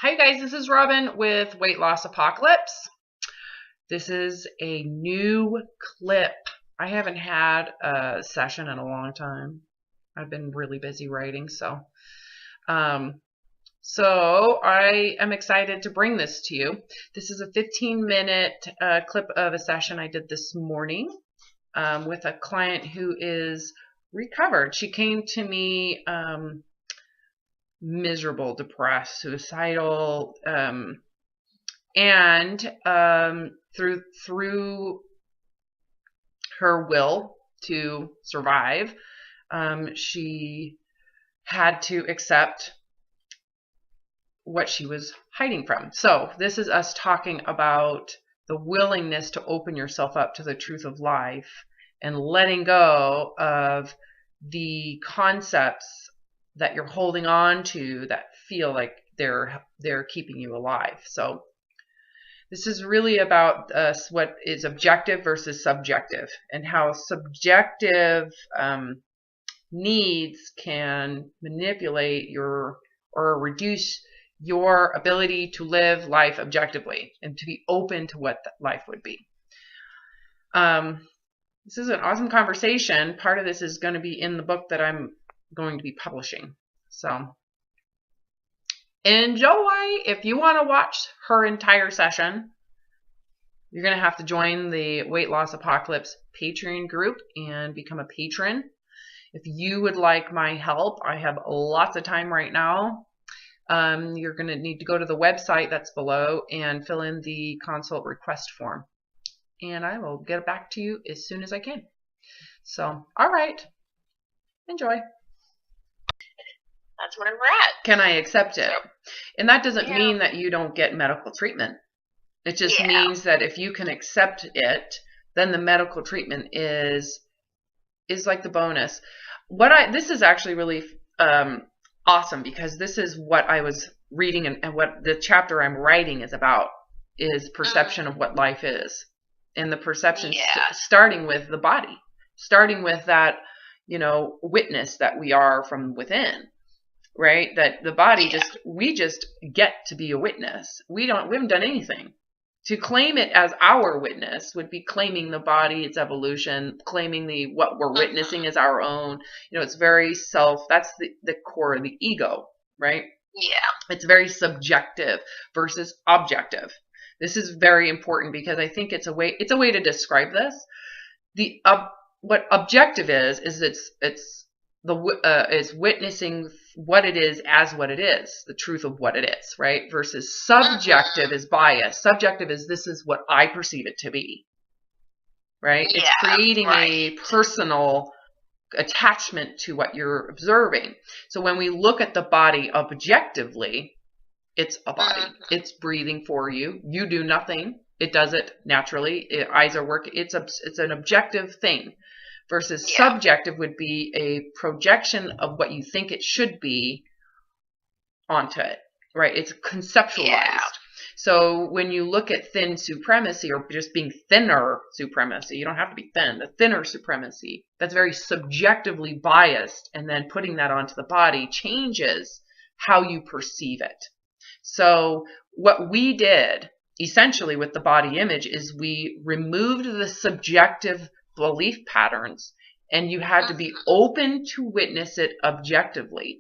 Hi guys, this is Robin with Weight Loss Apocalypse. This is a new clip. I haven't had a session in a long time. I've been really busy writing, so I am excited to bring this to you. This is a 15-minute clip of a session I did this morning with a client who is recovered. She came to me miserable, depressed, suicidal, and through her will to survive, she had to accept what she was hiding from. So this is us talking about the willingness to open yourself up to the truth of life and letting go of the concepts that you're holding on to that feel like they're keeping you alive. So this is really about what is objective versus subjective, and how subjective needs can manipulate or reduce your ability to live life objectively and to be open to what life would be. This is an awesome conversation. Part of this is going to be in the book that I'm going to be publishing. So enjoy. If you want to watch her entire session, you're going to have to join the Weight Loss Apocalypse Patreon group and become a patron. If you would like my help, I have lots of time right now. You're going to need to go to the website that's below and fill in the consult request form. And I will get back to you as soon as I can. So, all right. Enjoy. That's where we're at. Can I accept it? And that doesn't mean that you don't get medical treatment. It just means that if you can accept it, then the medical treatment is like the bonus. This is actually really awesome, because this is what I was reading and what the chapter I'm writing is about, is perception of what life is. And the perception starting with the body, starting with that, witness that we are from within. Right? That the body we just get to be a witness. We haven't done anything. To claim it as our witness would be claiming the body, its evolution, claiming what we're witnessing as our own. It's very that's the core of the ego, right? Yeah. It's very subjective versus objective. This is very important, because I think it's a way to describe this. What objective is is witnessing what it is as what it is, the truth of what it is, right? Versus subjective is bias. Subjective is, this is what I perceive it to be, right? Yeah, it's creating a personal attachment to what you're observing. So when we look at the body objectively, it's a body. It's breathing for you. You do nothing. It does it naturally. Eyes are working. It's an objective thing. Versus subjective would be a projection of what you think it should be onto it, right? It's conceptualized. Yeah. So when you look at thin supremacy, or just being thinner supremacy, you don't have to be thin, the thinner supremacy, that's very subjectively biased, and then putting that onto the body changes how you perceive it. So what we did essentially with the body image is we removed the subjective belief patterns, and you had to be open to witness it objectively.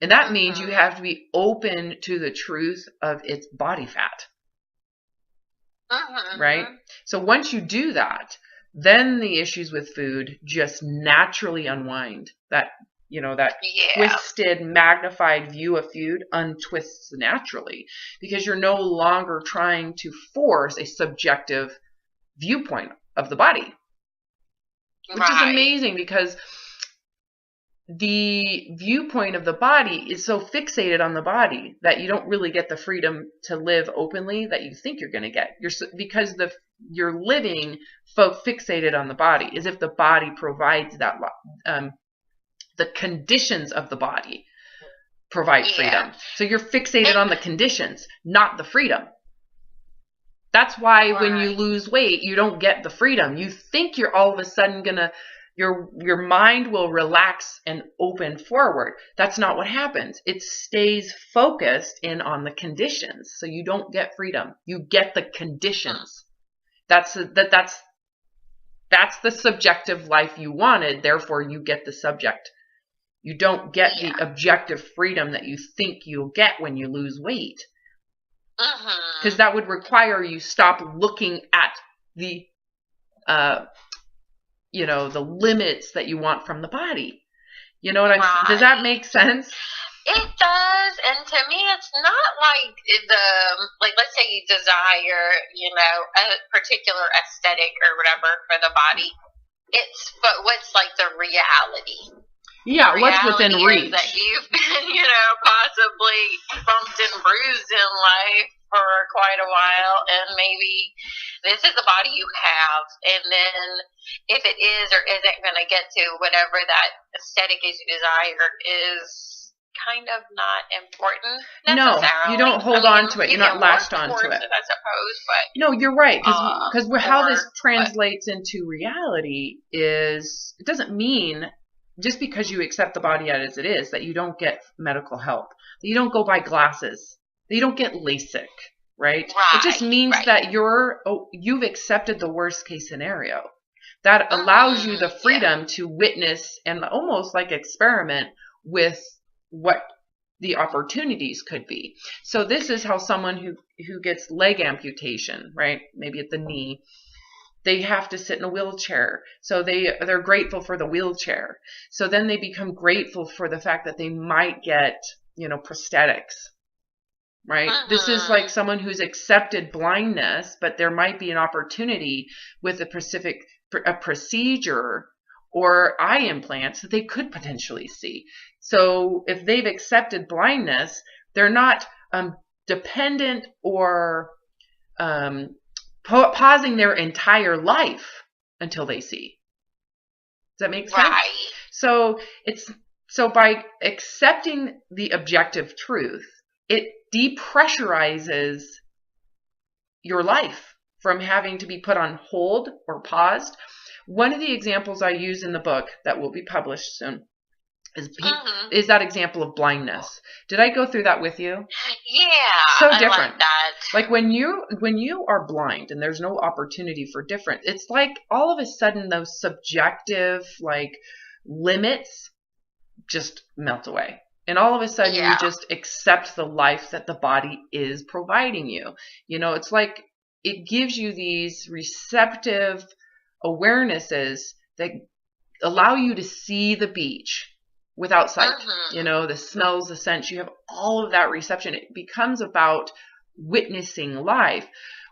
And that means you have to be open to the truth of its body fat. Right? So once you do that, then the issues with food just naturally unwind. That twisted, magnified view of food untwists naturally, because you're no longer trying to force a subjective viewpoint of the body. Which is amazing, because the viewpoint of the body is so fixated on the body that you don't really get the freedom to live openly that you think you're going to get. Because you're living fixated on the body, as if the body provides that. The conditions of the body provide freedom. So you're fixated on the conditions, not the freedom. That's why when you lose weight, you don't get the freedom. You think you're all of a sudden your mind will relax and open forward. That's not what happens. It stays focused in on the conditions. So you don't get freedom. You get the conditions. That's the subjective life you wanted. Therefore, you get the subject. You don't get the objective freedom that you think you'll get when you lose weight. Because that would require you stop looking at the the limits that you want from the body. You know what does that make sense? It does. And to me, it's not like let's say you desire, a particular aesthetic or whatever for the body. But what's like the reality? Yeah, what's within reach? That you've been, possibly bumped and bruised in life for quite a while, and maybe this is the body you have, and then if it is or isn't going to get to whatever that aesthetic is you desire is kind of not important necessarily. No, you don't hold on to it. You're not latched onto it. I suppose, but no, you're right, because how this translates into reality is it doesn't mean just because you accept the body as it is that you don't get medical help, that you don't go buy glasses, that you don't get LASIK, right? It just means that you've accepted the worst case scenario. That allows you the freedom to witness and almost like experiment with what the opportunities could be. So this is how someone who gets leg amputation, right? Maybe at the knee, they have to sit in a wheelchair. So they're grateful for the wheelchair. So then they become grateful for the fact that they might get, prosthetics, right? This is like someone who's accepted blindness, but there might be an opportunity with a procedure or eye implants that they could potentially see. So if they've accepted blindness, they're not dependent or pausing their entire life until they see. Does that make sense? Right. So by accepting the objective truth, it depressurizes your life from having to be put on hold or paused. One of the examples I use in the book that will be published soon is that example of blindness. Did I go through that with you? Yeah. So different. I like that. Like when you are blind and there's no opportunity for different, it's like all of a sudden those subjective like limits just melt away. And all of a sudden you just accept the life that the body is providing you. It's like it gives you these receptive awarenesses that allow you to see the beach without sight. The smells, the scents, you have all of that reception. It becomes about witnessing life,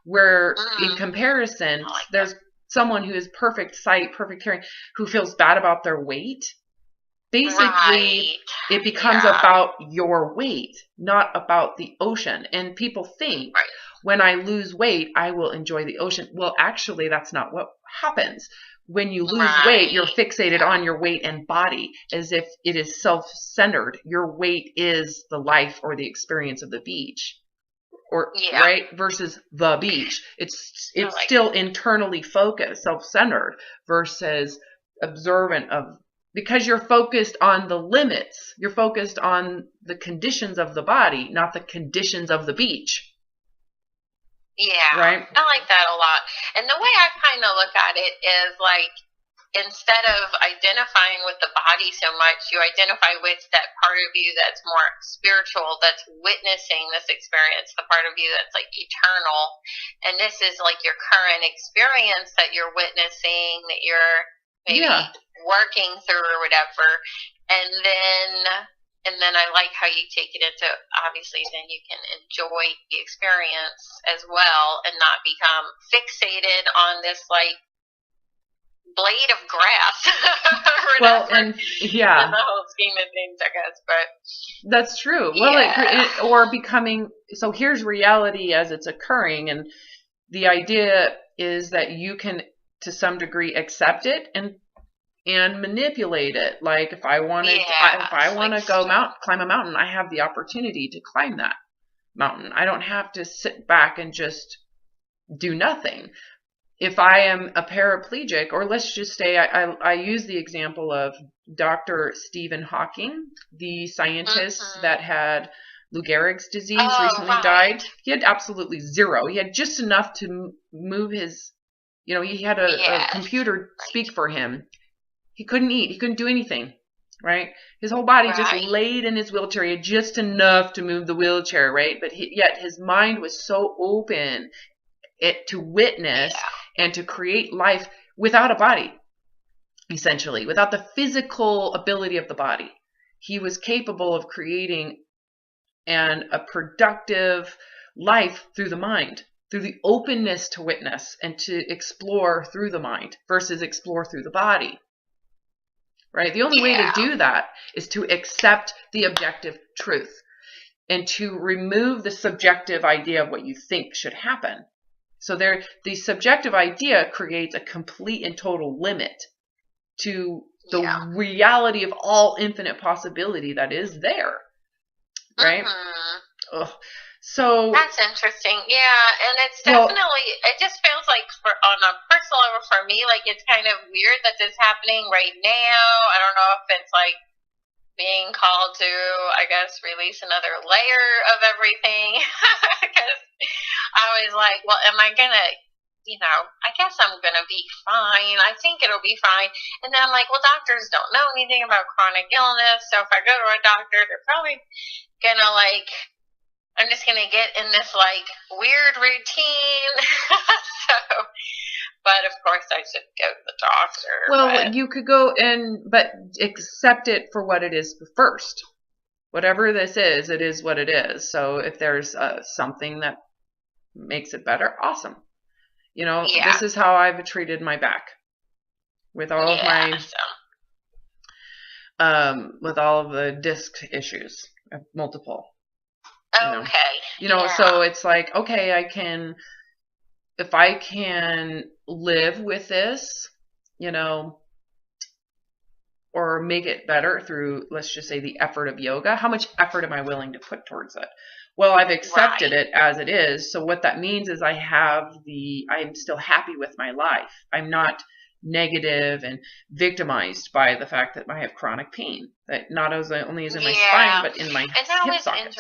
where in comparison, there's someone who is perfect sight, perfect hearing, who feels bad about their weight. Basically, it becomes about your weight, not about the ocean. And people think when I lose weight, I will enjoy the ocean. Well, actually, that's not what happens. When you lose weight, you're fixated on your weight and body as if it is self-centered. Your weight is the life or the experience of the beach, right? Versus the beach. It's still internally focused, self-centered versus observant of, because you're focused on the limits. You're focused on the conditions of the body, not the conditions of the beach. Yeah, right? I like that a lot. And the way I kind of look at it is like, instead of identifying with the body so much, you identify with that part of you that's more spiritual, that's witnessing this experience, the part of you that's like eternal. And this is like your current experience that you're witnessing, that you're maybe working through or whatever. And then I like how you take it into, obviously, then you can enjoy the experience as well and not become fixated on this, like, blade of grass. Well, and in the whole scheme of things, I guess, but. That's true. Well, or becoming, so here's reality as it's occurring, and the idea is that you can, to some degree, accept it and manipulate it. Like if I want to climb a mountain, I have the opportunity to climb that mountain. I don't have to sit back and just do nothing. if I am a paraplegic, or let's just say I use the example of Dr. Stephen Hawking, the scientist that had Lou Gehrig's disease, recently died. He had absolutely zero. He had just enough to move his, he had a computer speak for him. He couldn't eat. He couldn't do anything, right? His whole body just laid in his wheelchair. He had just enough to move the wheelchair, right? But yet his mind was so open to witness and to create life without a body, essentially, without the physical ability of the body. He was capable of creating a productive life through the mind, through the openness to witness and to explore through the mind versus explore through the body. Right? The only way to do that is to accept the objective truth and to remove the subjective idea of what you think should happen. So the subjective idea creates a complete and total limit to the reality of all infinite possibility that is there. Right? So that's interesting. Yeah, and it's definitely, it just feels like on a personal level for me, like it's kind of weird that this is happening right now. I don't know if it's like being called to, I guess, release another layer of everything. Because I was like, well, am I going to, I guess I'm going to be fine. I think it'll be fine. And then I'm like, well, doctors don't know anything about chronic illness. So if I go to a doctor, they're probably going to I'm just going to get in this weird routine. But of course I should go to the doctor. Well, you could go but accept it for what it is first. Whatever this is, it is what it is. So if there's something that makes it better, awesome. This is how I've treated my back with all of my, with all of the disc issues, multiple. So it's like, okay, if I can live with this, or make it better through, let's just say, the effort of yoga, how much effort am I willing to put towards it? Well, I've accepted it as it is. So what that means is I'm still happy with my life. I'm not negative and victimized by the fact that I have chronic pain that not only is in my spine, but in my hip sockets,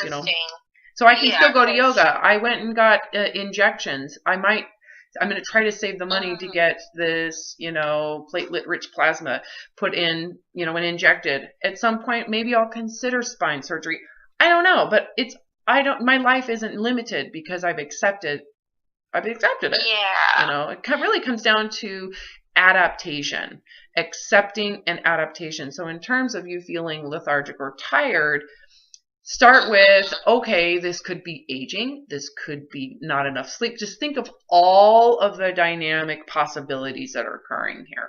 So I can still go to yoga. I went and got injections. I'm going to try to save the money to get this, platelet-rich plasma put in, and injected. At some point, maybe I'll consider spine surgery. I don't know, but my life isn't limited because I've accepted it. Yeah. It really comes down to adaptation, accepting and adaptation. So in terms of you feeling lethargic or tired, start with, okay, this could be aging. This could be not enough sleep. Just think of all of the dynamic possibilities that are occurring here.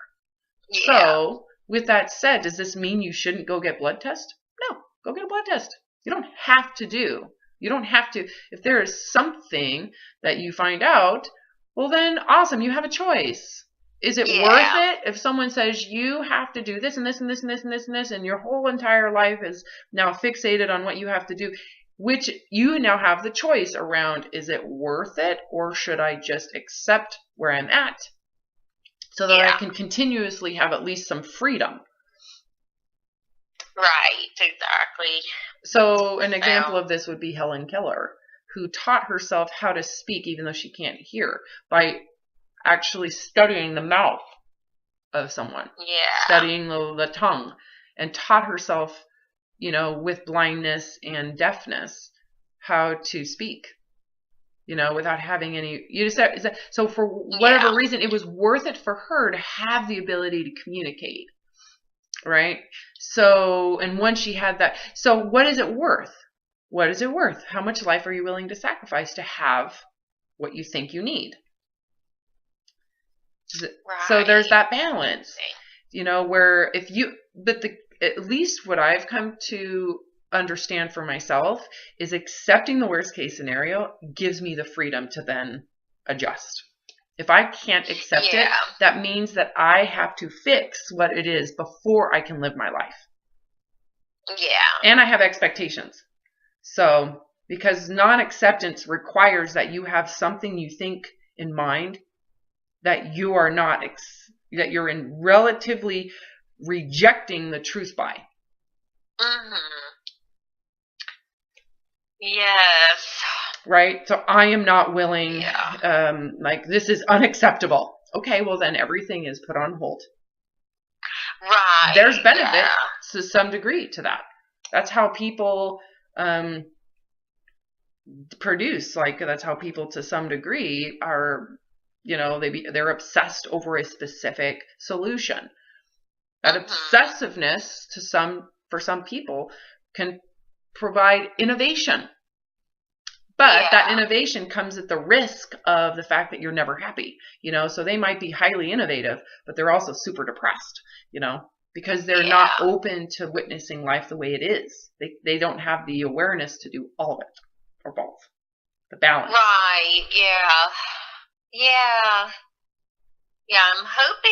Yeah. So with that said, does this mean you shouldn't go get blood test? No, go get a blood test. You don't have to. If there is something that you find out, well then awesome, you have a choice. Is it worth it if someone says you have to do this and this and this and this and this and this, and your whole entire life is now fixated on what you have to do, which you now have the choice around, is it worth it, or should I just accept where I'm at so that I can continuously have at least some freedom? Right, exactly. So an example of this would be Helen Keller, who taught herself how to speak even though she can't hear by actually studying the mouth of someone, studying the tongue, and taught herself, with blindness and deafness, how to speak, without having any, so for whatever reason, it was worth it for her to have the ability to communicate. Right. So, and once she had that, so what is it worth? What is it worth? How much life are you willing to sacrifice to have what you think you need? So there's that balance, where at least what I've come to understand for myself is accepting the worst case scenario gives me the freedom to then adjust. If I can't accept it, that means that I have to fix what it is before I can live my life. Yeah. And I have expectations. So, because non-acceptance requires that you have something you think in mind that you are not, that you're in relatively rejecting the truth by. Yes. Right? So I am not willing, like this is unacceptable. Okay, well then everything is put on hold. Right. There's benefit to some degree to that. That's how people produce. Like that's how people to some degree are, they're obsessed over a specific solution. That obsessiveness for some people can provide innovation. But that innovation comes at the risk of the fact that you're never happy, so they might be highly innovative, but they're also super depressed, because they're not open to witnessing life the way it is. They don't have the awareness to do all of it, or both. The balance. Right, yeah. Yeah. Yeah, I'm hoping